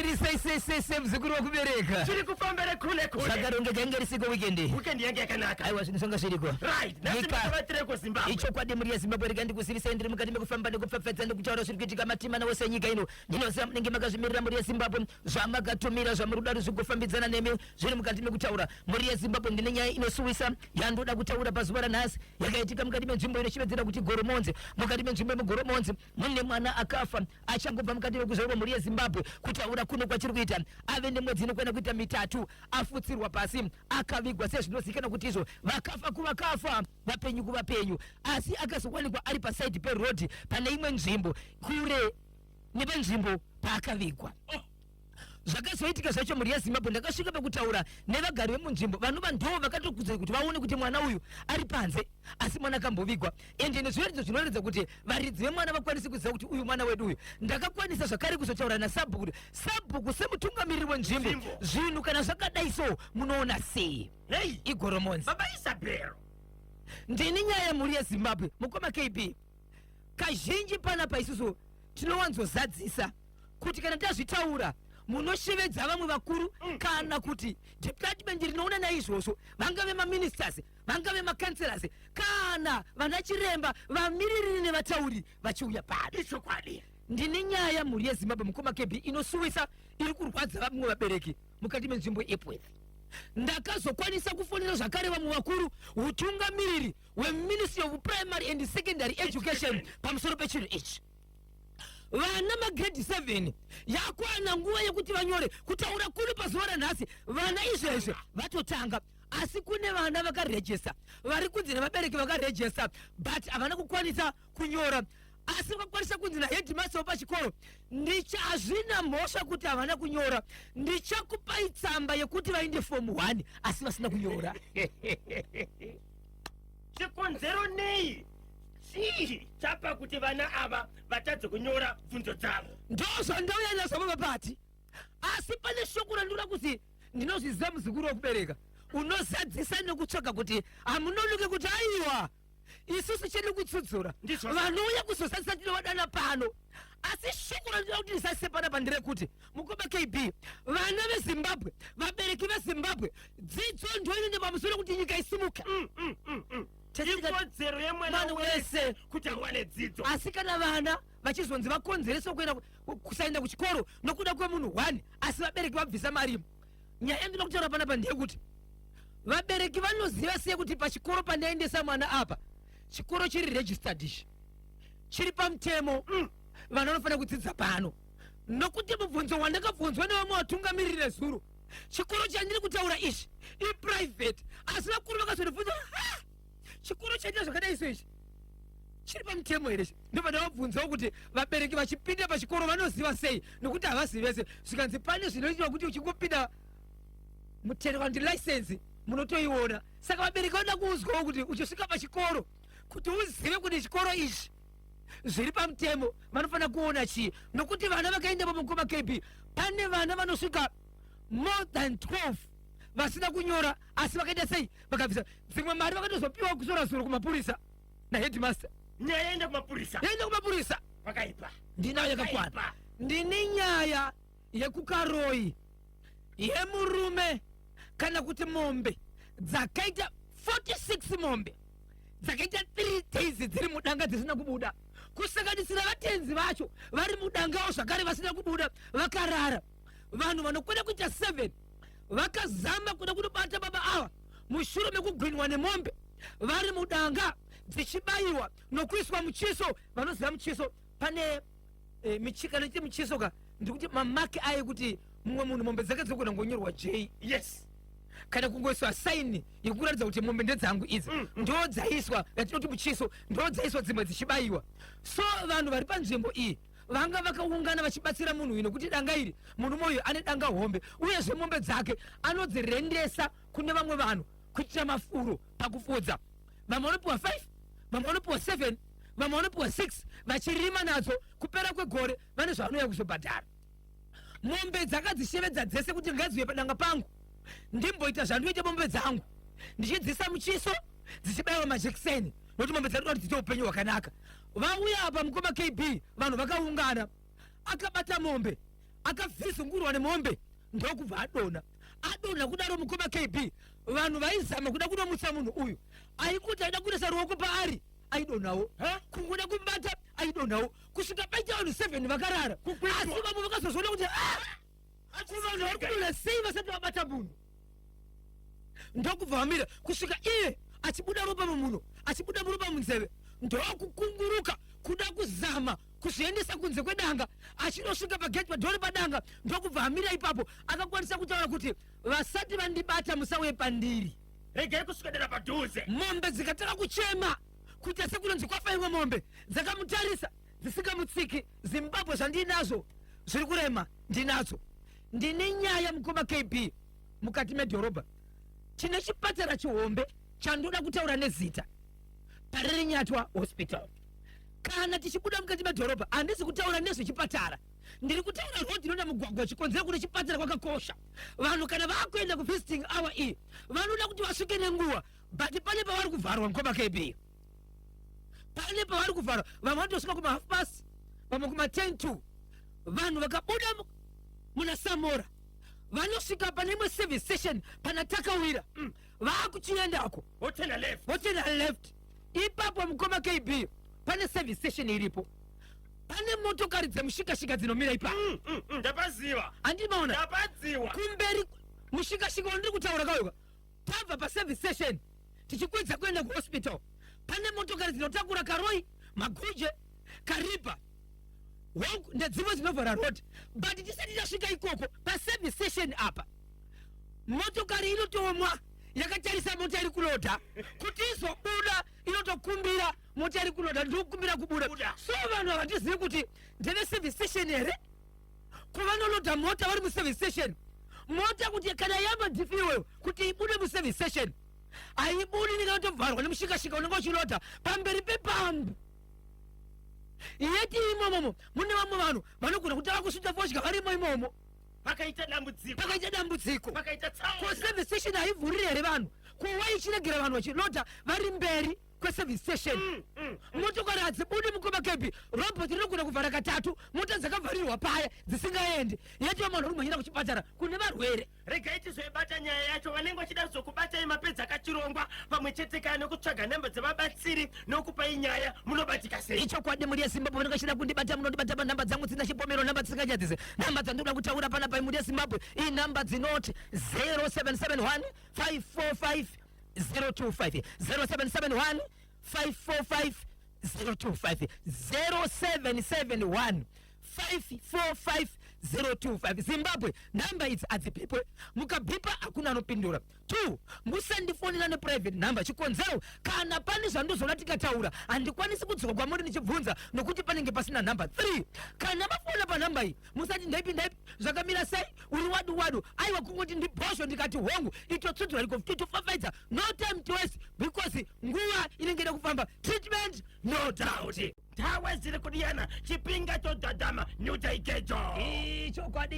Tiri sai mzukuru wa kubereka. Chiri kufambere kule. Sagaronge gengeri siko weekendi. Weekend yange yakanaka. Aiwa sinisonga shiriko. Right. Nasimbabatre ku Zimbabwe. Icho kwa demuri ya Zimbabwe regandi kusivisa ndiri mukati mekufamba nekupfapfadza nekuchaura zviri kuitika matima wose enyika ino. Ndinoziva munenge makazvimirira muri yeZimbabwe zvamakatomira zvamurudaro zvigofambidzana nemi zviri mukati mekutaura. Muri yeZimbabwe ndine nyaya inosuwisa yandoda kutaura pazuva ranhasi yakaitika mukati menzvimbo inoshevedzera kuti Goromonzi. Mukati menzvimbo yemugoromonzi mune mwana akafa achangobva mukati mekuzvarwa muri yeZimbabwe. Kutaura kuno kwachiri kuita ave nemwedzi inokwana kuita mitatu afutsirwa pasi akavigwa sezvinozivikanwa kuti izvo vakafa kuvakafa vapenyu kuvapenyu, asi akazowanikwa ari pasaidi perodhi pane imwe nzvimbo kure nepenzvimbo paakavigwa. Zvakazoitika zvacho muri yeZimbabwe ndakasvika pakutaura nevagari vemunzvimbo vanova ndo vakatokudza kuti vaone kuti mwana uyu ari panze asi mwana akambovigwa, ende nezviratidzo zvinoratidza kuti varidzi vemwana vakwanise kuziva kuti uyu mwana wedu uyu. Ndakakwanisa zvakare kuzotaura naSabhuku. Sabhuku semutungamiriri wenzvimbo zvinhu kana zvakadai so munoona sei? Hey, iGoromonzi Baba Isabel. Ndini nyaya muri yeZimbabwe mukoma KB. Kazhinji panapa isusu tinowanzozadzisa kuti kana tazvitaura munoshevedza vamwe vakuru kana kuti department rinoona naizvozvo vangave maministers vangave makanselors kana vana chiremba vamiriri nevatauri vachiuya pano. Ichokwadi. Ndine nyaya muri yeZimbabwe mukoma KB inosuwisa iri kurwadza vamwe vabereki mukati menzvimbo yeEpworth. Ndakazokwanisa kufonera zvakare vamwe vakuru utungamiriri weMinistry of Primary and Secondary Education pamusoro pechinhu ichi. Vana magrade 7 yakwana nguva yekuti vanyore kutaura kuri pazuva ranhasi vana izvezve vatotanga, asi kune vana vakarejesta vari kunzi nevabereki vakarejesta but havana kukwanisa kunyora, asi vakakwanisa kunzi naheadmaster wepachikoro hazvina mhosva kuti havana kunyora, ndichakupai tsamba yekuti vainde form 1 asi vasina kunyora. Chikonzero nei chii chapa kuti vana ava vatadze kunyora bvunzo dzavo? Ndozvandauya nazvo mabapati, asi pane shoko randinoda kuti ndinozviziva muzukuru wekubereka unozadzisa nekutsvaga kuti hamunonoke kuti aiwa isusu chedu kutsudzura vanouya kuzozadzisa tinovadana pano, asi shoko randinoda kuti ndisase panapa nderekuti mukoma KB vana veZimbabwe vabereki veZimbabwe dzidzo ndo inenge pamusoro kuti nyika isimuka. Ikodzero yemwana wese kuti awane dzidzo, asi kana vana vachizonzi vakonzeresa kuenda kusaenda kuchikoro nokuda kwemunhu 1 asi vabereki vabvisa marimo. Nyaya yandinoda kutaura panapa ndeyekuti vabereki vanoziva sei kuti pachikoro pandaendesa mwana apa chikoro chiri registered ichi chiri pamutemo, vana vanofanira kudzidza pano, nokuti mubvunzo wandakabvunzwa nevamwe vatungamiriri zuro chikoro chandiri kutaura ichi iprivate, asi vakuru vakazondibvunza chikoro chaita zvakadai so ichi chiri pamutemo here. Ndobva ndavabvunzawo kuti vabereki vachipinda pachikoro vanoziva sei, nokuti havazivi vese. Zvikanzi pane zvinoitwa kuti uchingopinda mutero ndi license munotoiona, saka vabereki vanoda kuuzwawo kuti uchisvika pachikoro kuti uzive kuti chikoro ichi zviri pamutemo vanofanira kuona chii, nokuti vana vakaenda pamukoma KB pane vana vanosvika more than 12 vasina kunyora asi vakaita sei vakabvisa dzimwe mari vakatozopiwa kusora zuro kumapurisa naheadmaster. Nyaya yaenda kumapurisa vakaipa. Ndinayo yakakwana. Ndine nyaya yekukaroi yemurume kana kuti mombe dzakaita 46 mombe dzakaita 3 days dziri mudanga dzisina kubuda, kusanganisira vatenzi vacho vari mudangawo zvakare vasina kubuda vakarara. Vanhu vanokwenda kuita 7 vakazama kuda kunobata baba ava mushure mekugwinwa nemombe vari mudanga dzichibayiwa nokuiswa muchiso. Vanoziva muchiso pane michika nechiti muchiso ka ndikuti mamaki aye kuti mumwe munhu mombe dzake dzokona ngonyorwa J, yes, kana kungoiswa saini yekuratidza kuti mombe ndedzangu idzi ndo dzaiswa yatinoti muchiso, ndo dzaiswa dzimwe dzichibayiwa. So vanhu vari panzvimbo iyi vanga vakaungana vachibatsira munhu uyu nokuti danga iri munhu moyo ane danga hombe uyezve mombe dzake anodzirendesa kune vamwe vanhu kuitira mafuro pakufudza. Vamwe vanopiwa 5, vamwe vanopiwa 7, vamwe vanopiwa 6 vachirima nadzo kupera kwegore vane zvavanouya kuzobhadhara. Mombe dzakadzishevedza dzese kuti ngadziuye padanga pangu ndimboita zvandinoita mombe dzangu ndichidzisa muchiso dzichibayiwa majekiseni nokuti mombe dzanoda kuti dziite upenyu hwakanaka. Vauya apa mukoma KB vanhu vakaungana akabata mombe akavhizungurwa nemombe ndokubva adonha kudaro mukoma KB vanhu vaizama kuda kunomutsa munhu uyu aikuti aida kuisa ruoko paari aidonhawo kungoda kumbata aidonhawo kusvika paita vanhu 7 vakarara asi vamwe vakazozviona kuti vanhu vari kudonha sei vasati vabata munhu ndokubva vamira kusvika iye achibuda ropa mumunhu achibuda ropa munzeve ndokukunguruka kuda kuzama kuzviendesa kunze kwedanga achinosvika pageti padhori padanga ndokubva amira ipapo akakwanisa kutaura kuti vasati vandibata musauye pandiri regai kusvikadera padhuze mombe dzikataka kuchema kuita sekunonzi kwafaiwe mombe dzakamutarisa dzisingamutsiki zimbabwe zvandinazvo zviri kurema ndinadzo ndine nyaya mukoma KB mukati medhorobha chine chipatara chihombe chandoda kutaura nezita paririnyatwa hospital kana tichibuda mukati medhorobha handisi kutaura nezvechipatara ndiri kutaura rodi inoda mugwagwa chikonzera kuti chipatara kwakakosha vanhu kana vakuenda kuvisiting hour iyi vanoda kuti vasvike nenguva but pane pavari kuvharwa mukoma KB pane pavari kuvharwa vamwe vanotosvika kuma half past vamwe kuma 10 to vanhu vakabuda muna Samora vanosvika pane imwe service station pana Takawira vakuchiendako hotena left ipapo mukoma KB pane service station iripo pane motokari dzemushikashika dzinomira ipapo ndapaziva andimaona ndapaziva kumberi mushikashika wandiri kutaura kayoka tabva paservice station tichikwidza kuenda kuhospital pane motokari dzinotakura karoi maguje kariba hongu nedzimwe dzinovhara road but tisati tasvika ikoko paservice station apa motokari inotomwa yakatarisa mota iri kuloda kuti izobuda inotokumbira mota iri kuloda ndokumbira kubuda so vanhu havatizivi kuti ndeve service station here kuvanoloda mota vari muservice station mota kuti kana yamba dhifiwe kuti ibude muservice station haibudi nikayotovharwa nemushikashika unenge uchiloda pamberi pepambu yeti imomo mune vamwe vanhu vanogona kutava kusvita fosga varimo imomo pakaita dambudziko pakaita tsaona kuservice station haivhuriri here vanhu kuwa ichiregera vanhu vachiloda vari mberi kweservice station motokari hadzibudi mukoma KB robot rinogona kuvhara katatu mota dzakavharirwa paya dzisingaendi yeti vanhu vari kumhanyira kuchipatara kune varwere regai tizoibata nyaya yacho vanenge vachida kuzokubatai mapedzi akachirongwa pamwe chete kana nekutsvaga nhamba dzevabatsiri nokupai nyaya munobatika sei ichokwadi muri yezimbabwe vanenge vachida kundibata munondibata panhamba dzangu dzina chipomero nhamba dzisingachadzise nhamba dzandinoda kutaura panapa muri yezimbabwe iyi nhamba dzinoti 0771 545 025 0771 545 025 0771 545 025 Zimbabwe namba idzi adzipipwe mukabhipa hakuna anopindura 2 musandifonera neprivate number chikonzero kana pane zvandozoona tikataura handikwanisi kudzoka kwamuri ndichibvunza nokuti panenge pasina namba 3 kana mafona panhamba iyi musati ndaipi zvakamira sei uri wadu aiwa kungoti ndibhosho ndikati hongu itotsudzura titofafaidza no time to waste because nguva inenge ida kufamba treatment no doubt tawe ziri kudiyana chipinga chodhadhama nyutaikecho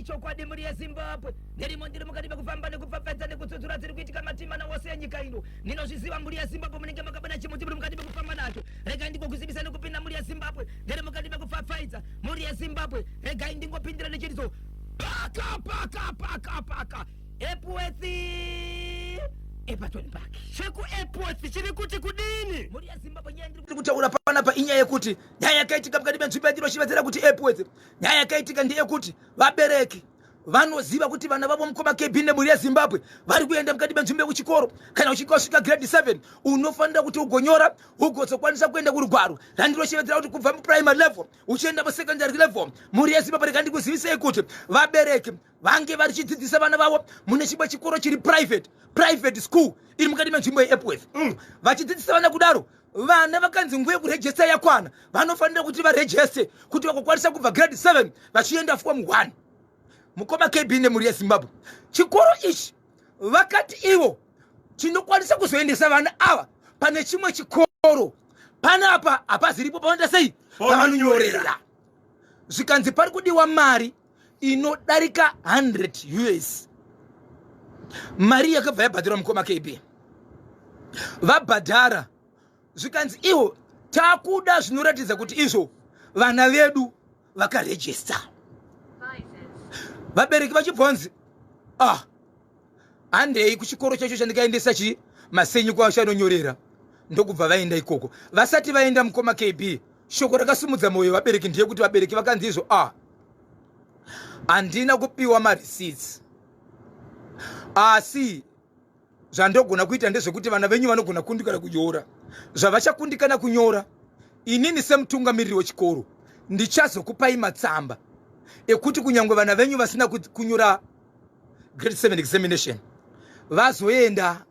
chokwadi muri yezimbabwe nderimo ndiri mukati mekufamba nekufafadza nekutsudzura dziri kuitika matimana wose enyika ino ninozviziva muri yezimbabwe munenge makabona chimuti muri mukati mekufamba nacho regai ndingokuzivisa nekupinda muri yezimbabwe ndiri mukati mekufafaidza muri yezimbabwe regai ndingopindira nechirizo paka epwethi epatoni pake cheku epwethi chiri kuti kudini muri yezimbabwe nyaya ndiri kutaura panapa inyaya yekuti nyaya yakaitika mukati menzvimbo yatinoshivadzira kuti epwethi nyaya yakaitika ndeyekuti vabereki vanoziva kuti vana vavo mukoma KB nemhuri yezimbabwe vari kuenda mukati menzvimbo yekuchikoro kana uchinge wasvika grade 7 unofanira kuti ugonyora ugozokwanisa kuenda kurugwaro randiroshevedzera kuti kubva muprimary level uchienda musecondary level mhuri yezimbabwe rega ndikuzivisei kuti vabereki vange varichidzidzisa vana vavo mune chimwe chikoro chiri private school iri mukati menzvimbo yeepwethi vachidzidzisa vana kudaro vana vakanzi nguva yekurejesta yakwana vanofanira kuti varejeste kuti vakokwanisa kubva grade 7 vachienda form 1 mukoma KB nemhuri yezimbabwe chikoro ichi vakati ivo chinokwanisa kuzoendesa vana ava pane chimwe chikoro panapa hapaziripo pavanoita sei pavanonyorera zvikanzi pari kudiwa mari inodarika 100 US mari yakabva yabhadhirwa mukoma KB vabhadhara zvikanzi ivo takuda zvinoratidza kuti izvo vana vedu vakarejesta vabereki vachibvonzi handei kuchikoro chacho chandikaendesa masenyi kwavo chanonyorera ndokubva vaenda ikoko. Vasati vaenda mukoma KB, shoko rakasimudza mwoyo vabereki ndeyekuti vabereki vakanzi izvo handina kupiwa mareceipts, asi zvandogona kuita ndezvekuti vana venyu vanogona kundikana kunyora. Zvavachakundikana kunyora, inini semutungamiriri wechikoro ndichazokupai matsamba ekuti kunyangwe vana venyu vasina kunyora grade 7 examination vazoenda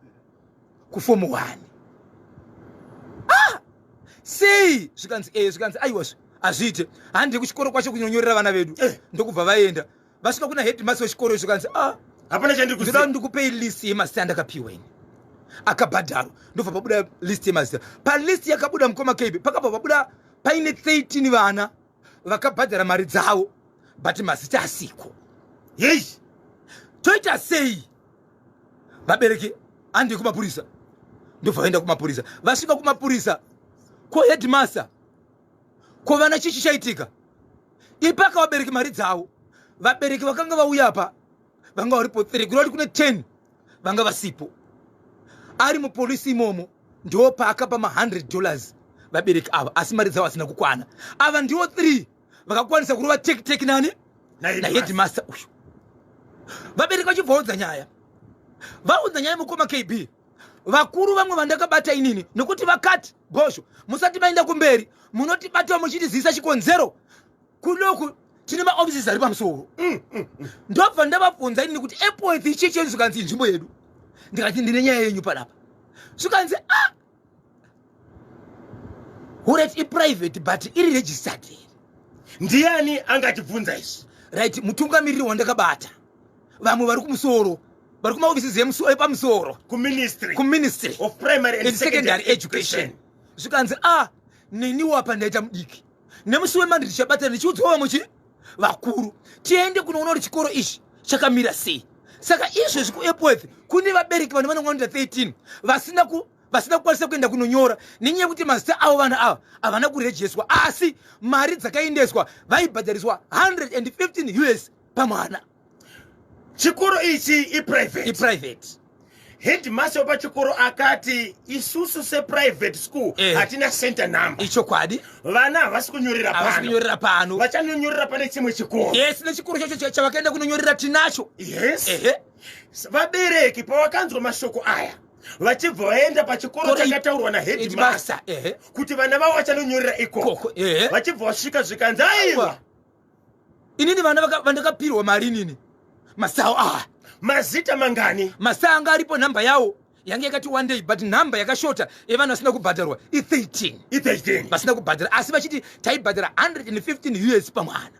kuform 1. Sei zvikanzi aiwazvo hazviite, handi kuchikoro kwacho kunyonyorera vana vedu ndokubva vaenda vasvika kuna headmaster wechikoro zvikanzi hapana chandikuziva, ndikupei list yemazita andakapiwa ini akabhadharwa. ndobva pabuda list yemazita. Palist yakabuda mukoma KB pakabva pabuda paine 13 vana vakabhadhara mari dzavo but mazita asiko. yei toita sei? Vabereki handi kumapurisa, ndobva vaenda kumapurisa. Vasvika kumapurisa ko headmaster, ko vana chichi chaitika ipaka vabereki mari dzavo. Vabereki vakanga vauya pa vanga varipo 3 kurati kune 10 vanga vasipo. Ari mupolisi imomo ndo paakapa $100 vabereki ava, asi mari dzavo asina kukwana. Ava ndiwo 3 vakakwanisa kurova tek nani naheadmaster uyu. Vabereki vachibvaudza nyaya, vaudza nyaya mukoma KB. Vakuru vamwe vandakabata inini nokuti vakati bosho musati maenda kumberi munotibatawo muchitiziisa chikonzero kudoku tine maoffices ari pamusoro. Ndobva ndavabvunza inini kuti Epworth ichichi zvikanzi inzvimbo yedu, ndikati ndine nyaya yenyu panapa. Zvikanzi ureti iprivate but iri registered. ndiani angatibvunza izvi? Right, mutungamiriri wandakabata vamwe vari kumusoro, vari kumaoffices epamusoro kuministry of primary and secondary education. Zvikanzi neniwo apa ndaita mudiki nemusi wemandi ndichabatana ndichiudzawo muchi vakuru tiende kunoona kuti chikoro ichi chakamira sei. Saka izvezvi kuEpworth kune vabereki vane vanongwanira 13 vasina kukwanisa kuenda kunonyora nenyaya yekuti mazita avo vana ava havana kurejeswa, asi mari dzakaendeswa vaibhadhariswa $115 pamwana. chikoro ichi iprivate. Headmaster wapachikoro akati isusu seprivate school hatina center number. Ichokwadi. Vana havasi kunyorera pano. Vachanonyorera pane chimwe chikoro. Yes, nechikoro chacho chavakaenda kunonyorera tinacho. Yes. Vabereki pavakanzwa mashoko aya vachibva vaenda pachikoro chakataurwa naheadmaster kuti vana vavo vachanonyorera ikoko. Vachibva vasvika zvikanzi aiwa inini vana vandakapirwa mari inini mazita mazita mangani? Mazita anga aripo, nhamba yawo yange yakati 1 day but nhamba yakashota yevanhu vasina kubhadharwa i13 vasina kubhadhara, asi vachiti taibhadhara $115 pamwana.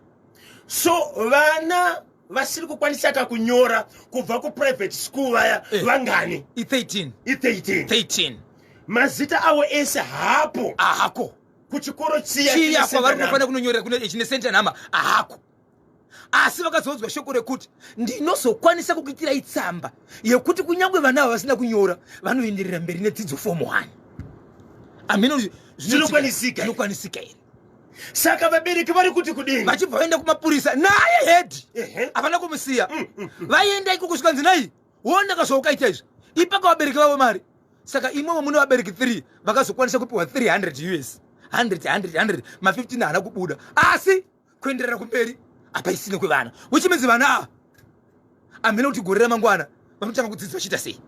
So vana vasiri kukwanisa kunyora kubva kuprivate school vaya vangani? i13 mazita avo ese hapo ahako kuchikoro chiya kwavari kunofanira kunonyorera kune chine center number ahako. Asi vakazodzwa shoko rekuti ndinozokwanisa kukuitirai tsamba yekuti kunyangwe vana ava vasina kunyora vanoenderera mberi nedzidzo form 1. Amino zvinokwanisika here. Saka vabereki vari kuti kudini? Vachibva vaenda kumapurisa naye head havana kumusiya. Vaenda ikoko zvikanzi nai wonaka zvaukaita izvi ipaka vabereki vavo mari. Saka imwewo mune vabereki 3 vakazokwanisa kupiwa $300 100 ma15 haana kubuda, asi kuenderera kumberi apaisine kwevana, which means vana amene kuti gore ramangwana vanotanga kudzidziswa chita sei.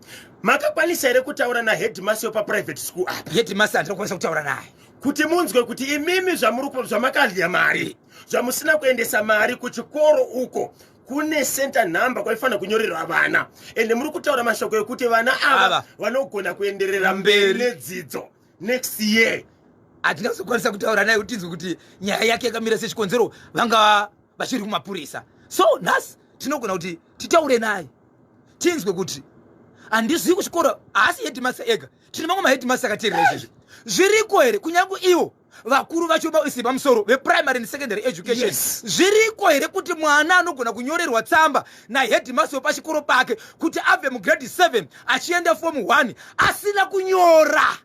Makakwanisa here kutaura naheadmaster paprivate school apa? Headmaster handinokwanisa kutaura naye kuti munzwe kuti imimi zvamakalya mari zvamusina kuendesa mari kuchikoro uko kune center number kwaifanira kunyorerwa vana, ende muri kutaura mashoko ekuti vana ava vanogona kuenderera mberi nedzidzo next year. Hatingazokwanisa kutaura naye kuti tinzwe kuti nyaya yake yakamira sechikonzero vanga vachiri kumapurisa. So nhasi tinogona kuti titaure naye tinzwe kuti handizivi kuchikoro, haasi headmaster ega, tine mamwe maheadmaster akateerera izvezvi. Zviriko here kunyange ivo vakuru vacho vaisi pamusoro veprimary and secondary education, zviriko here kuti mwana anogona kunyorerwa tsamba naheadmaster wepachikoro pake kuti abve mugrade 7 achienda form 1 asina kunyora,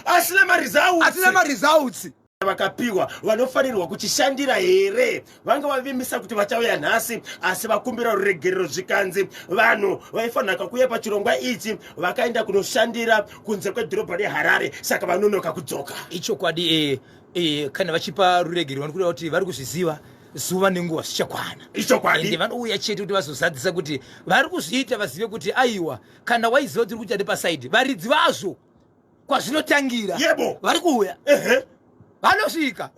asina ma results? vakapiwa vanofanirwa kuchishandira here vanga vavimbisa kuti vachauya nhasi asi vakumbira ruregerero zvikanzi vanhu vaifanira kakuuya pachirongwa ichi vakaenda kunoshandira kunze kwedhorobha reHarare saka vanonoka kudzoka. ichokwadi kana vachipa ruregerero vanokuda kuti vari kuzviziva zuva nenguva zvichakwana ichokwadi vanouya chete kuti vazozadzisa kuti vari kuzviita vazive kuti aiwa kana waiziva kuti uri kuita nepasaidhi varidzi vazvo kwazvinotangira yebo vari kuuya vanosvika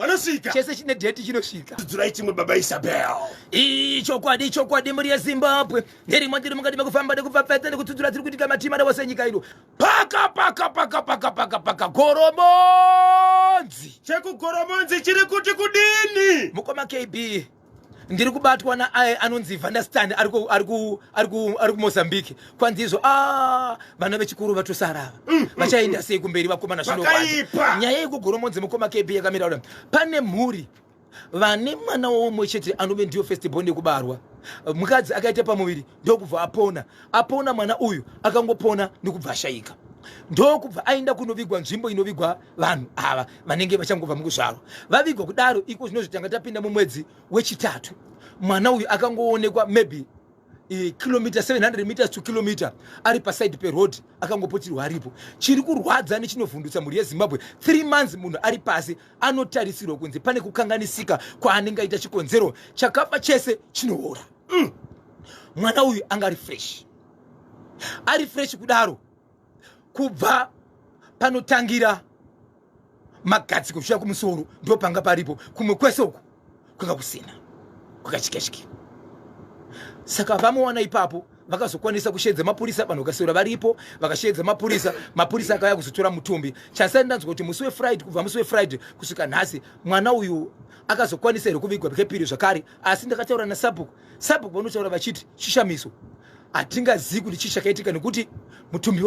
chese chine dheti chinosvika. dzudzura ichimwe baba Isabel. ichokwadi mhuri yeZimbabwe nderimwe ndiri mukati mekufamba nekupfapfeta nekutsudzura tiri kuitika matimana wose nyika ino paka goromonzi. chekugoromonzi chiri kuti kudini mukoma KB ndiri kubatwa anonzi Vanderstand ari kuMozambique kwanzizvo vana vechikuru vatosara vachaenda sei kumberi vakomana zvinoipa nyaya yekugoromonzi mukoma KB yakamira kudai pane mhuri vane mwana womwe chete anove ndiyo first born yekubarwa mukadzi akaita pamuviri ndokubva apona mwana uyu akangopona nekubva ashayika ndokubva aenda kunovigwa nzvimbo inovigwa vanhu ava vanenge vachangobva mukuzvarwa vavigwa kudaro iko zvinozvitanga tapinda mumwedzi wechitatu mwana uyu akangoonekwa maybe kilomita 700 meters to kilometer ari paside peroad akangopotirwa aripo. chiri kurwadza nechinovhundutsa mhuri yeZimbabwe 3 months munhu ari pasi anotarisirwa kunzi pane kukanganisika kwaanenge aita chikonzero chakafa chese chinoora. mwana uyu anga ari fresh kudaro kubva panotangira magadziko kusvika kumusoro ndo panga paripo kumwe kwese uku kwanga kusina kwakachikashiki. saka vamuwana ipapo vakazokwanisa kushedza mapurisa vanhu vakasewera varipo vakashedza mapurisa akauya kuzotora mutumbi. chasai ndanzwa kuti musi weFriday kubva musi weFriday kusvika nhasi mwana uyu akazokwanisa here kuvigwa kepiri zvakare asi ndakataura nasabhuku vanotaura vachiti chishamiso hatingazivi kuti chii chakaitika nekuti mutumbi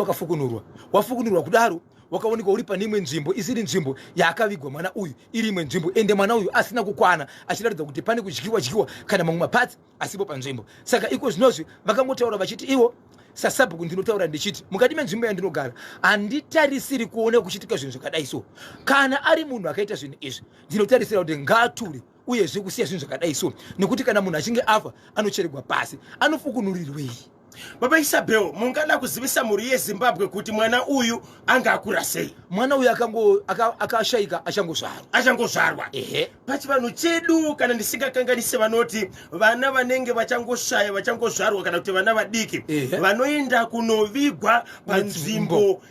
wafukunurwa kudaro wakaonekwa uri pane imwe nzvimbo isiri nzvimbo yaakavigwa mwana uyu iri imwe nzvimbo ende mwana uyu asina kukwana achiratidza kuti pane kudyiwa kana mamwe mapatsi asipo panzvimbo. saka iko zvinozvi vakangotaura vachiti ivo sasabhuku ndinotaura ndichiti mukati menzvimbo yandinogara handitarisiri kuona kuchitika zvinhu zvakadai so kana ari munhu akaita zvinhu izvi ndinotarisira kuti ngaature uyezve kusiya zvinhu zvakadai so nekuti kana munhu achinge afa anochererwa pasi anofukunurirwei. baba Isabel mungada kuzivisa mhuri yeZimbabwe kuti mwana uyu anga akura sei? mwana uyu akashayika achangozvarwa pachivanhu chedu kana ndisingakanganise vanoti vana vanenge vachangozvarwa kana kuti vana vadiki vanoenda kunovigwa panzvimbo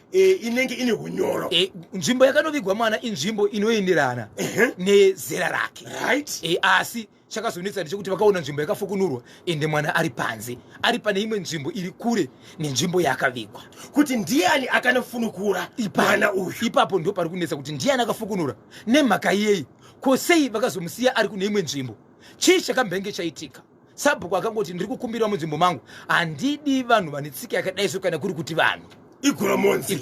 inenge ine hunyoro. nzvimbo yakanovigwa mwana inzvimbo inoenderana nezera rake asi chakazonetsa ndechekuti vakaona nzvimbo yakafukunurwa ende mwana ari panze ari pane imwe nzvimbo iri kure nenzvimbo yaakavigwa kuti ndiani akanofunukura mwana uyu. ipapo ndo pari kunetsa kuti ndiani akafukunura nemhaka yeyi kosei vakazomusiya ari kune imwe nzvimbo chii chakambenge chaitika. sabhuku akangoti ndiri kukumbira munzvimbo mangu handidi vanhu vane tsika yakadaiso kana kuri kuti vanhu igoromonzi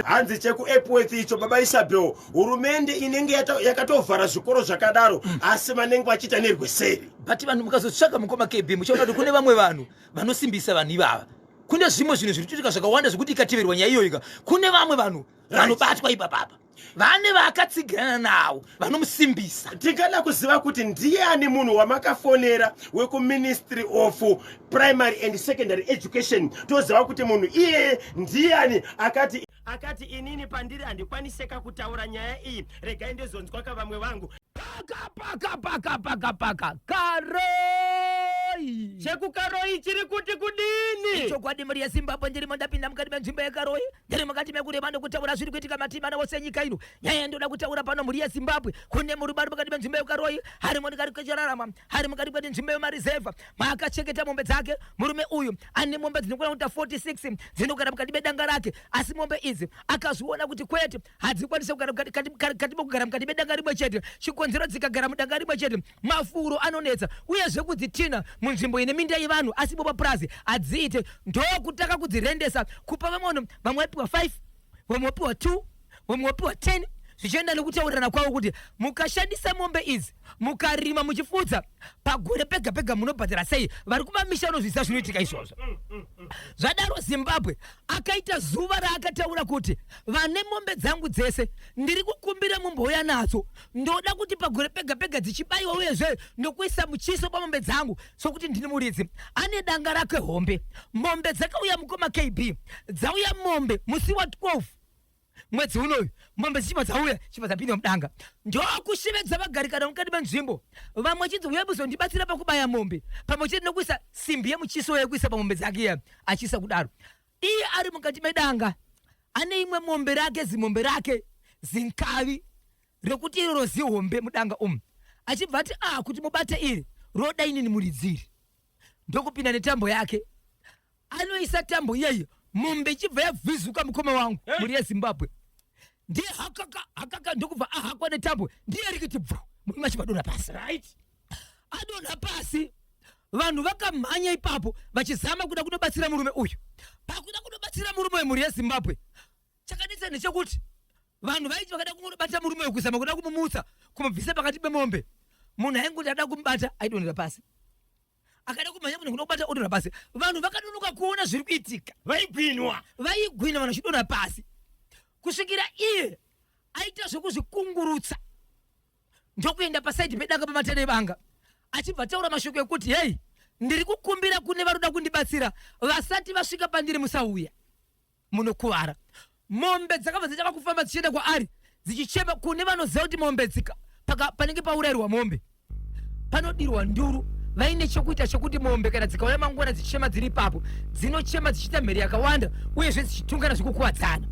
hanzi chekuEpworth icho baba Isabel hurumende inenge yakatovhara zvikoro zvakadaro asi vanenge vachiita nerweseri. but vanhu mukazotsvaka mukoma KB muchaona kuti kune vamwe vanhu vanosimbisa vanhu ivava kune zvimwe zvinhu zviri kuitika zvakawanda zvekuti ikateverwa nyaya iyoyika kune vamwe vanhu vanobatwa ipapapa vane vaakatsigirana nawo vanomusimbisa. tingada kuziva kuti ndiani munhu wamakafonera wekuMinistry of Primary and Secondary Education toziva kuti munhu iye ndiani akati inini pandiri handikwaniseka kutaura nyaya iyi regai ndezonzwa kavamwe vangu paka karoi chekukaroi chiri kuti kudini chokwadi mhuri yeZimbabwe ndirimo ndapinda mukati menzvimbo yekaroi ndiri mukati mekureva ndokutaura zviri kuitika matimana wose nyika ino nyaya ndoda kutaura pano mhuri yeZimbabwe kune murubari mukati menzvimbo yekaroi harimo ndikari kechirarama hari mukati kweti nzvimbo yemarizevha maakachengeta mombe dzake murume uyu ane mombe dzinokwana kuita 46 dzinogara mukati bedanga rake asi mombe idzi akazviona kuti kwete hadzikwanise kugara mukati bedanga rimwe chete chikonzero dzikagara mudanga rimwe chete mafuro anonetsa uyezve kudzitina munzvimbo ine minda yevanhu asi boba purazi adziite ndokutaka kudzirendesa kupa vamwe vamwe vapiwa 5 vamwe vapiwa 2 vamwe vapiwa 10 zvichienda nekutaurirana kwavo kuti mukashandisa mombe idzi mukarima muchifudza pagore pega pega munobhadhara sei. Vari kumamisha vanozvisa zvinoitika izvozvo. Zvadaro Zimbabwe akaita zuva raakataura kuti vane mombe dzangu dzese ndiri kukumbira mumbouya nadzo, ndoda kuti pagore pega pega dzichibayiwa uyezve nokuisa muchiso pamombe dzangu sokuti ndini muridzi. Ane danga rake hombe. Mombe dzakauya mukoma KB, dzauya mombe musi wa 12 mwedzi unoyu, mombe dzichibva dzauya chibva dzapinda mudanga. Ndokushevedza vagari kana mukati menzvimbo, vamwe chidzi uya muzondibatsira pakubaya mombe pamwe chete nokuisa simbi yemuchiso yekuisa pamombe dzake iya achiisa kudaro. Iye ari mukati medanga ane imwe mombe rake, zimombe rake zinkavi rekuti iroro zihombe mudanga achibva ati kuti mubate iri roda inini muridziri. Ndokupinda netambo yake, anoisa tambo iyeyo, mombe ichibva yavhizuka mukoma wangu muri yeZimbabwe. Ndiye hakaka ndokubva ahakwa netambo, ndiye rikiti bvu murume achibva adonha pasi. Adonha pasi, vanhu vakamhanya ipapo vachizama kuda kunobatsira murume uyu. Pakuda kunobatsira murume uyu muri yeZimbabwe, chakadetsa ndechekuti vanhu vaiti vakada kunobata murume uyu kuzama kuda kumumutsa kumubvisa pakati pemombe, munhu ainguti ada kumubata aidonhera pasi. Akada kumhanya munhu kuda kubata odonhera pasi. Vanhu vakadunuka kuona zviri kuitika, vaigwinwa vanhu vachidonha pasi, kusvikira iye aita zvekuzvikungurutsa ndokuenda pasaidi pedanga pamatende vanga, achibva taura mashoko ekuti hei, ndiri kukumbira kune varoda kundibatsira vasati vasvika pandiri musauya, munokuvara. Mombe dzakabva dzichava kufamba dzichienda kwaari dzichichema kune vanoziva kuti mombe dzika panenge paurayirwa mombe panodirwa nduru. Vaine chekuita chekuti mombe kana dzikauya mangwana dzichichema dziri ipapo dzinochema dzichiita mheri yakawanda uyezve dzichitungana zvikukuwadzana.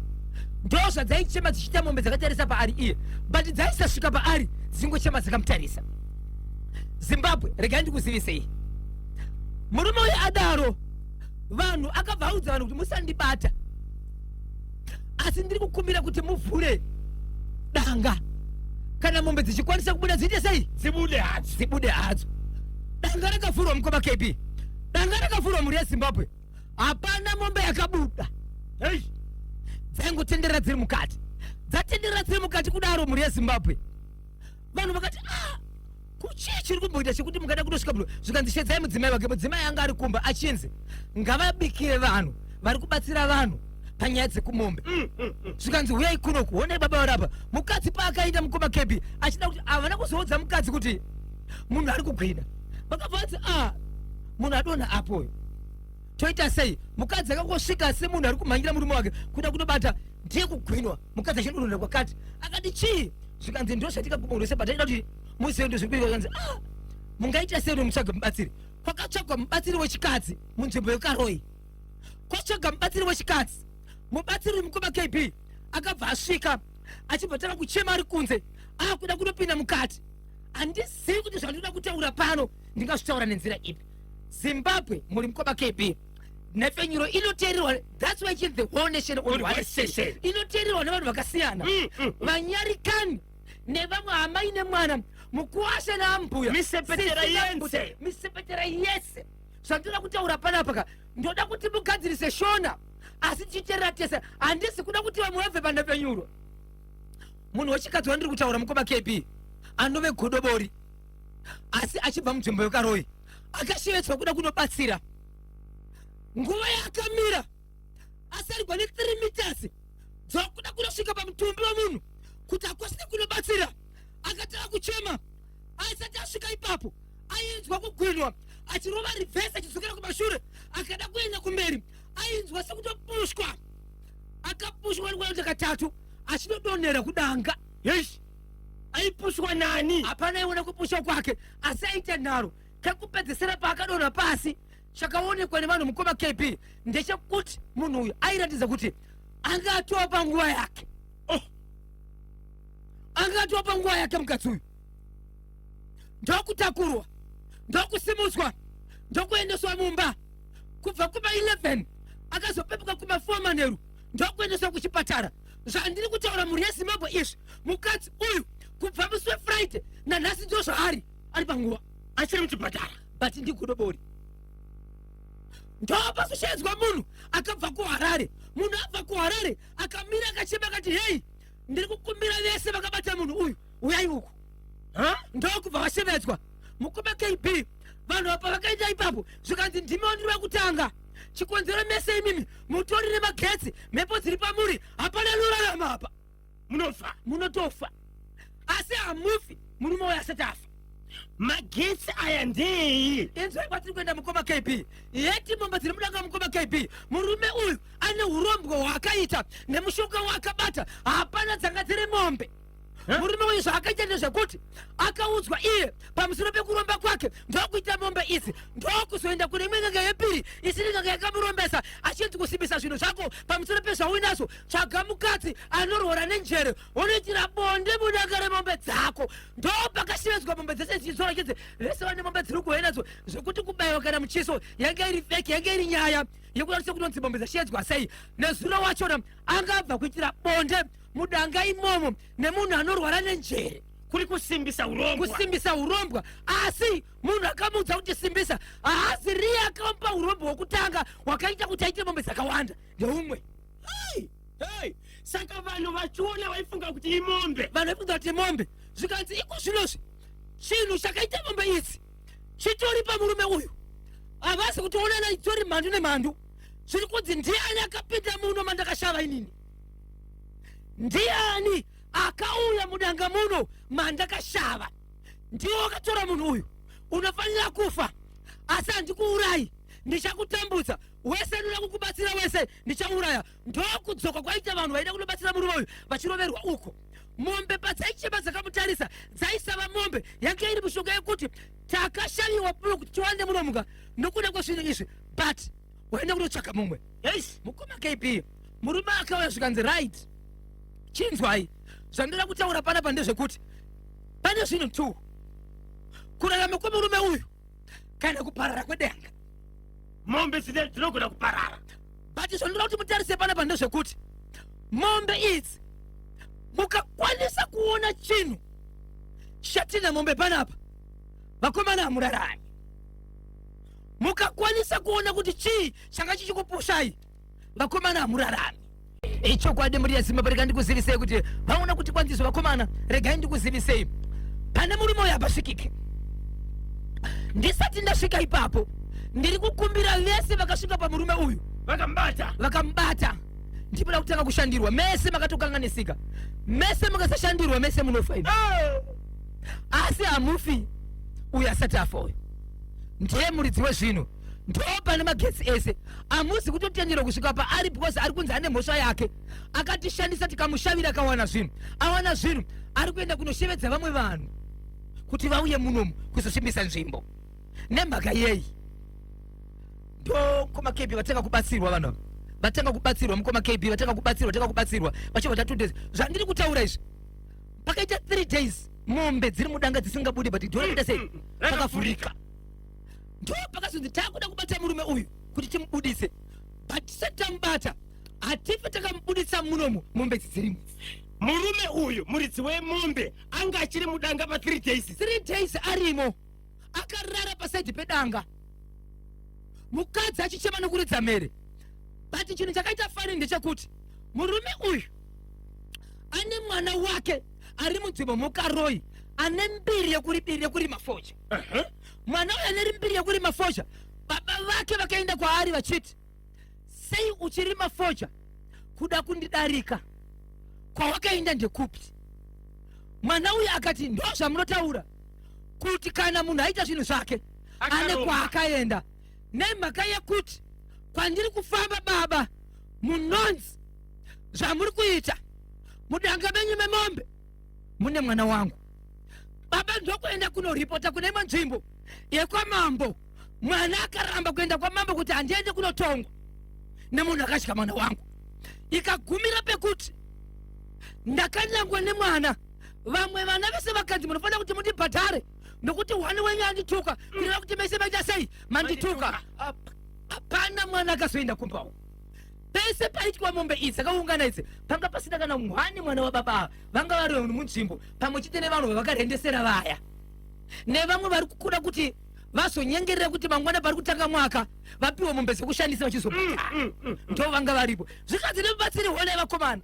Ndo zvadzaichema dzichiita mombe dzakatarisa paari iye, but dzaisasvika paari dzingochema dzakamutarisa. Zimbabwe, regai ndikuzivisei, murume uyu adaro, vanhu akabva audza vanhu kuti musandibata, asi ndiri kukumbira kuti muvhure danga. Kana mombe dzichikwanisa kubuda dziite sei? Dzibude hadzo. Danga rakavhurwa mukoma KB, danga rakavhurwa muri yeZimbabwe, hapana mombe yakabuda. Dzaingotenderera dziri mukati, dzatenderera dziri mukati kudaro muri yeZimbabwe. Vanhu vakati kuchii chiri kumboita chekuti mukada kutosvika budo zvikandishedzai mudzimai wake. Mudzimai anga ari kumba achinzi ngavabikire vanhu vari kubatsira vanhu panyaya dzekumombe. Zvikanzi uyai kuno kuonai baba varapa. Mukadzi paakaita mukoma KB achida kuti havana kuzoudza mukadzi kuti munhu ari kugwina. Vakabva vati munhu adonha apoyo, toita sei? Mukadzi akangosvika semunhu ari kumhanyira murume wake kuda kunobata, ndiye kugwinwa. Mukadzi achidonhera kwakati, akati chii? Zvikanzi ndo zvatika kumurwese, but aida kuti muzive ndo zviri kuitika. Akanzi mungaita sei mutsvaga mubatsiri? Kwakatsvagwa mubatsiri wechikadzi munzvimbo yeKaroi, kwatsvaga mubatsiri wechikadzi. Mubatsiri mukoma KB akabva asvika achibva tava kuchema ari kunze akuda kunopinda mukati. Handizivi kuti zvandinoda kutaura pano ndingazvitaura nenzira ipi. Zimbabwe muri mukoma KB, nhefenyuro inoteererwa. That's why the whole nation inoteererwa nevanhu vakasiyana, vanyarikani nevamwe hamai nemwana, mukuwasha naambuya, misepetera yese. Zvandinoda kutaura panapa ndoda kuti mugadzirise shona, asi tichiteerera tese. Handisi kuda kuti vamwe vabve panhefenyuro. Munhu wechikadzi wandiri kutaura mukoma KB anove godobori, asi achibva munzvimbo yeKaroi akashevedzwa kuda kunobatsira. Nguva yakamira asarigwa ne3 meters dzokuda kunosvika pamutumbi wemunhu kuti akwanise kunobatsira. Akatanga kuchema, asati asvika ipapo ainzwa kugwinwa achirova rivhesi achidzokera kumashure, akada kuenda kumberi ainzwa sekutopushwa. Akapushwa nguva katatu achidonhera kudanga. Aipushwa nani? Hapana iona kupushwa kwake, asi aita nharo kekupedzisira paakadonha pasi. Chakaonekwa nevanhu mukoma KB ndechekuti munhu uyu airatidza kuti anga atova panguva yake. Anga atova panguva yake mukadzi uyu. Ndokutakurwa, ndokusimudzwa, ndokuendeswa mumba. Kubva kuma11 akazopepuka kuma4 manheru ndokuendeswa kuchipatara. Zvandiri kutaura muri yeZimbabwe izvi, mukadzi uyu kubva musi weFriday nanhasi ndo zvaari panguva achiri muchipatara, but ndigodobori. Ndopazoshedzwa munhu akabva kuHarare. Munhu abva kuHarare akamira akachema akati hei, ndiri kukumbira vese vakabata munhu uyu uyai uku ndokubva vashevedzwa mukoma KB. Vanhu apa vakaita ipapo zvikanzi ndimiwo ndiri wekutanga. Chikonzero mese imimi mutori nemagetsi, mhepo dziri pamuri, hapana lurarama apa. Munotofa. Asi hamufi murume uyu asati afa. Magetsi aya ndei. Inzwai kwatiri kuenda mukoma KB. Yeti mombe dziri mudanga mukoma KB. Murume uyu ane urombwa hwaakaita nemushonga waakabata, hapana dzanga dziri mombe. Murume uyu zvaakaita ndezvekuti akaudzwa iye pamusoro pekuromba kwake ndokuita mombe idzi ndokuzoenda kune imwe nganga yepiri isiri nganga yakamurombesa achinzi kusimbisa zvinhu zvako pamusoro pezvauinazo tsvaga mukadzi anorwara nenjere unoitira bonde mudanga remombe dzako. Ndopakashevedzwa mombe dzese dzichizora chidzi vese vane mombe dziri kuuya nadzo zvekuti kubayiwa kana muchiso yange iri feki yange iri nyaya yekuratidza kunonzi mombe dzashevedzwa sei. Nezuro wachona angabva kuitira bonde mudanga imomo nemunhu anorwara nenjere. Kuri kusimbisa urombwa. Asi munhu akamuudza kuti simbisa haasi riye akamupa urombwa hwokutanga hwakaita kuti aite mombe dzakawanda ndeumwe. Saka vanhu vachiona vaifunga kuti imombe. Vanhu vaifunga kuti imombe. Zvikanzi iko zvinozvi chinhu chakaita mombe idzi chitori pamurume uyu. Havasi kutoonana itori mhandu nemhandu. Zviri kunzi ndiani akapinda muno mandakashava inini. Ndiani akauya mudanga muno mandakashava. Ndiwo akatora munhu uyu. Unofanira kufa. Asi handikuurayi. Ndichakutambudza. Wese ndoda kukubatsira wese ndichauraya. Ndokudzoka kwaita vanhu vaida kunobatsira murume uyu vachiroverwa uko. Mombe padzaichema dzakamutarisa dzaisava mombe yange iri mushonga yekuti takashaviwa puno kuti tiwande muno muka nokuda kwezvinhu izvi. But waenda kunotsvaka mumwe. Mukoma KB. Murume akauya zvikanzi right. Chinzwai zvandoda kutaura panapa ndezvekuti pane zvinhu 2: kurarama kwemurume uyu kana kuparara kwedanga. Mombe dzine dzinogona kuparara. But zvandoda kuti mutarise panapa ndezvekuti mombe idzi mukakwanisa kuona chinhu chatina mombe panapa vakomana hamurarami. Mukakwanisa kuona kuti chii changa chichikupushai vakomana hamurarami. Ichokwadi muri yazima parika ndikuzivisei kuti vaona kuti kwanziso vakomana regai ndikuzivisei. Pane murume uyu apasvikike. Ndisati ndasvika ipapo ndiri kukumbira vese vakasvika pamurume uyu vakamubata. Ndinoda kutanga kushandirwa mese makatokanganisika. Mese makasashandirwa mese munofa imi. Asi hamufi uyu asati afa uyu. Ndiye muridzi wezvinhu. Ndopane magetsi ese amuzi kutotenderwa kusvika paari because ari kunzi ane mhosva yake akatishandisa tikamushavira akawana zvinhu awana zvinhu ari kuenda kunoshevedza vamwe vanhu kuti vauye munomu kuzosvimbisa nzvimbo nemhaka yei. Ndokoma KB vatanga kubatsirwa vanhu ava vatanga kubatsirwa mukoma KB vatanga kubatsirwa vachibva tatudezi zvandiri kutaura izvi pakaita 3 days mombe dziri mudanga dzisingabudi but ndinoita sei pakavhurika. Ndopakazonzi takuda kubata murume uyu kuti timubudise but tisati tamubata hatife takamubudisa munomu mombe dzidzirimo. Murume uyu muridzi wemombe anga achiri mudanga pa 3 days. 3 days arimo akarara pasaidhi pedanga mukadzi achichema nokuridza mere. But chinhu chakaita fani ndechekuti murume uyu ane mwana wake ari munzvimbo mukaroi ane mbiri yekuri mafozha. Mwana uyu ane mbiri yekuri mafozha baba vake vakaenda kwaari vachiti sei uchiri mafozha kuda kundidarika kwawakaenda ndekupi. Mwana uyu akati ndo zvamunotaura kuti kana munhu aita zvinhu zvake ane kwaakaenda nemhaka yekuti kwandiri kufamba baba munonzi zvamuri kuita mudanga menyu memombe mune mwana wangu. Baba ndokuenda kunoripota kune imwe nzvimbo yekwamambo. Mwana akaramba kuenda kwamambo kuti handiende kunotongwa nemunhu akatya mwana wangu. Ikagumira pekuti ndakanyangwa nemwana. Vamwe vana vese vakadzi munofanira kuti mundibhadhare nokuti wani wenyu andituka kureva kuti mese maita sei mandituka. Hapana mwana akazoenda kumbawo. Pese paitwa mombe idzi akaungana idzi panga pasina kana mwani mwana wababa vanga vari munzvimbo pamwe chete nevanhu vakarendesera vaya nevamwe vari kukuda kuti vazonyengerera kuti mangwana pari kutanga mwaka vapiwe mombe dzekushandisa vachizobhadhara ndo vanga varipo. Zvikadzi nemubatsiri hona yevakomana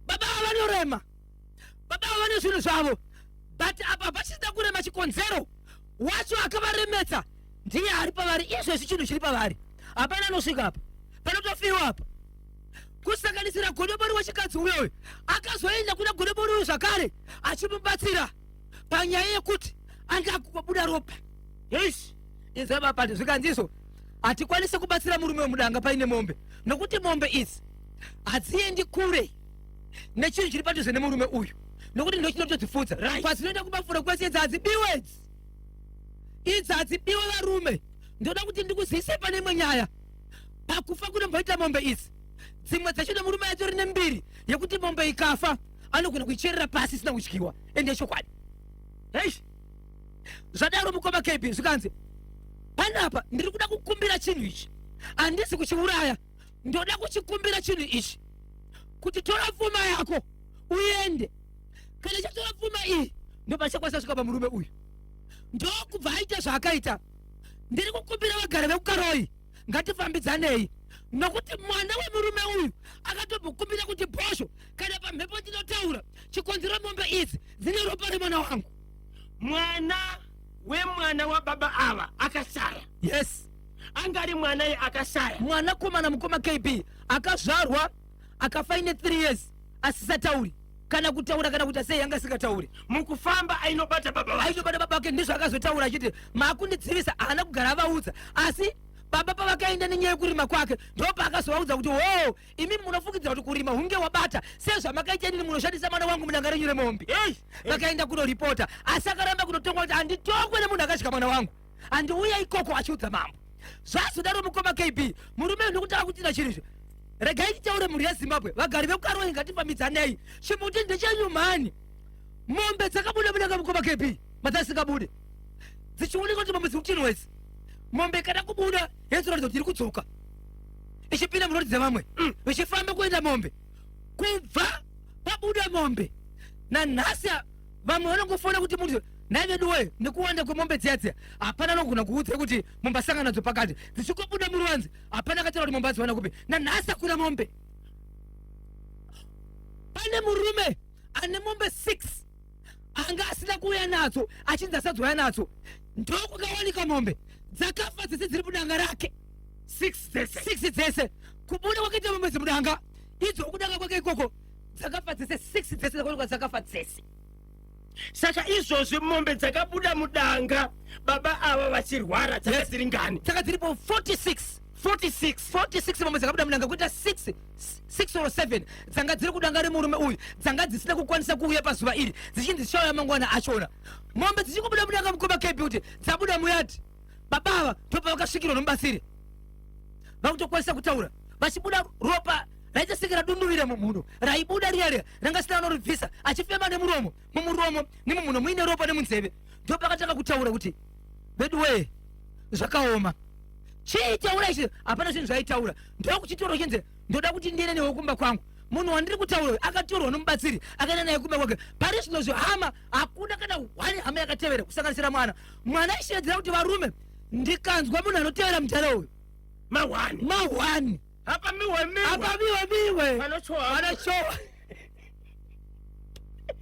baba vanorema, baba vane zvinhu zvavo, but apa pachisina kurema chikonzero wacho akavaremetsa ndiye ari pavari. Izvezvi chinhu chiri pavari, hapana anosvika apa, panotofiwa apa, kusanganisira godobori wechikadzi uyoyo akazoenda kuna godobori uyo zvakare achimubatsira panyaya yekuti anga kubuda ropa. Yes, izvabapati zvikanziso hatikwanisi kubatsira murume wemudanga paine mombe, nokuti mombe idzi hadziendi kure nechinhu chiri padhuze nemurume uyu, nokuti ndo chinotodzifudza. Kwadzinoenda kumafuro kwese idzi hadzibiwe, idzi hadzibiwe varume. Ndoda kuti ndikuzivise pane imwe nyaya, pakufa kunomboita mombe idzi dzimwe dzachine murume yacho rine mbiri yekuti mombe ikafa anogona kuicherera pasi isina kudyiwa, ende chokwadi. Hei, zvadaro mukoma KB zvikanzi panapa ndiri kuda kukumbira chinhu ichi, handisi kuchiuraya, ndoda kuchikumbira chinhu ichi kuti tora pfuma yako uende. Kana chatora pfuma iyi ndo pachakwanisa kusvika pamurume uyu, ndokubva aita zvaakaita. Ndiri kukumbira vagari vekukaroi ngatifambidzanei, nokuti mwana wemurume uyu akatombokumbira kuti bhosho kana pamhepo ndinotaura chikonzero mombe idzi dzine ropa remwana wangu. Mwana wemwana wababa ava akashaya. Yes, Angari mwana ye akashaya. mwana komana mukoma KB akazvarwa akafa ine 3 years asisatauri, kana kutaura kana kuti sei anga asikatauri. Mukufamba ainobata baba vacho. Ainobata baba wake ndizvo akazotaura achiti makundidzivisa haana kugara avaudza, asi baba pavakaenda nenyaya yekurima kwake ndo paakazovaudza kuti wo imi munofungidza kuti kurima hunge wabata sezvamakaita inini munoshandisa mwana wangu mudanga renyu remombe. Vakaenda kunoripota, asi akaramba kunotongwa kuti handitongwe nemunhu akadya mwana wangu, handiuya ikoko achiudza mambo. Zvazodaro mukoma KB murume ndokutaka kutina chirizvo. Regai titaure mhuri yeZimbabwe, vagari vekukaroi ngatifambidzanei, chimuti ndechanyumani. Mombe dzakabuda mudanga mukoma KB madzasikabude dzichioneka kuti mombe dzikutinwa idzi. Mombe kana kubuda yedzinoratidza kuti iri kudzoka ichipinda munoti dzevamwe vichifamba kuenda mombe. Kubva pabuda mombe nanhasi vamwe vanongofona kuti munhu naivedu we nekuwanda kwemombe dziyadziya hapana anogona kuudza kuti mombe asangana nadzo pakati dzichikobuda muruvanzi hapana akataura kuti mombe adziwana kupi. Nanhasi hakuna mombe. Pane murume ane mombe 6 anga asina kuuya nadzo achinzi asadzoya nadzo, ndokukawanika mombe dzakafa dzese dziri mudanga rake 6 dzese. Kubuda kwakaita mombe dzemudanga idzo kudanga kwake ikoko dzakafa dzese 6 dzese dzakaonekwa dzakafa dzese. Saka izvozvi mombe dzakabuda mudanga baba ava vachirwara dzaka dziri ngani? Dzaka dziripo 46 mombe dzakabuda mudanga kuita 6 or 7 dzanga dziri kudanga remurume uyu, dzanga dzisina kukwanisa kuuya pazuva iri dzichinzi dzichauya mangwana achona. Mombe dzichikubuda mudanga mukoma KB kuti dzabuda muyati babava topa vakasvikirwa nomubatsiri vakutokwanisa kutaura, vachibuda ropa raitasekera dunduvira mumhuno raibuda riya rangasina anoribvisa achifema nemuromo, mumuromo nemumhuno muine ropa nemunzeve. Ndo pakatanga kutaura kuti bedu wee zvakaoma, chiitaura ichi hapana zvinhu zvaitaura. Ndokuchitoro chinze ndoda kuti ndiende newe kumba kwangu, munhu wandiri kutaura akatorwa nomubatsiri akaenda naye kumba kwake. Pari zvino zvihama hakuna kana hwani hama yakatevera kusanganisira mwana ishedzera kuti varume ndikanzwa munhu anotevera mutare uyu mahwani Apa miwe miwe Panochowa.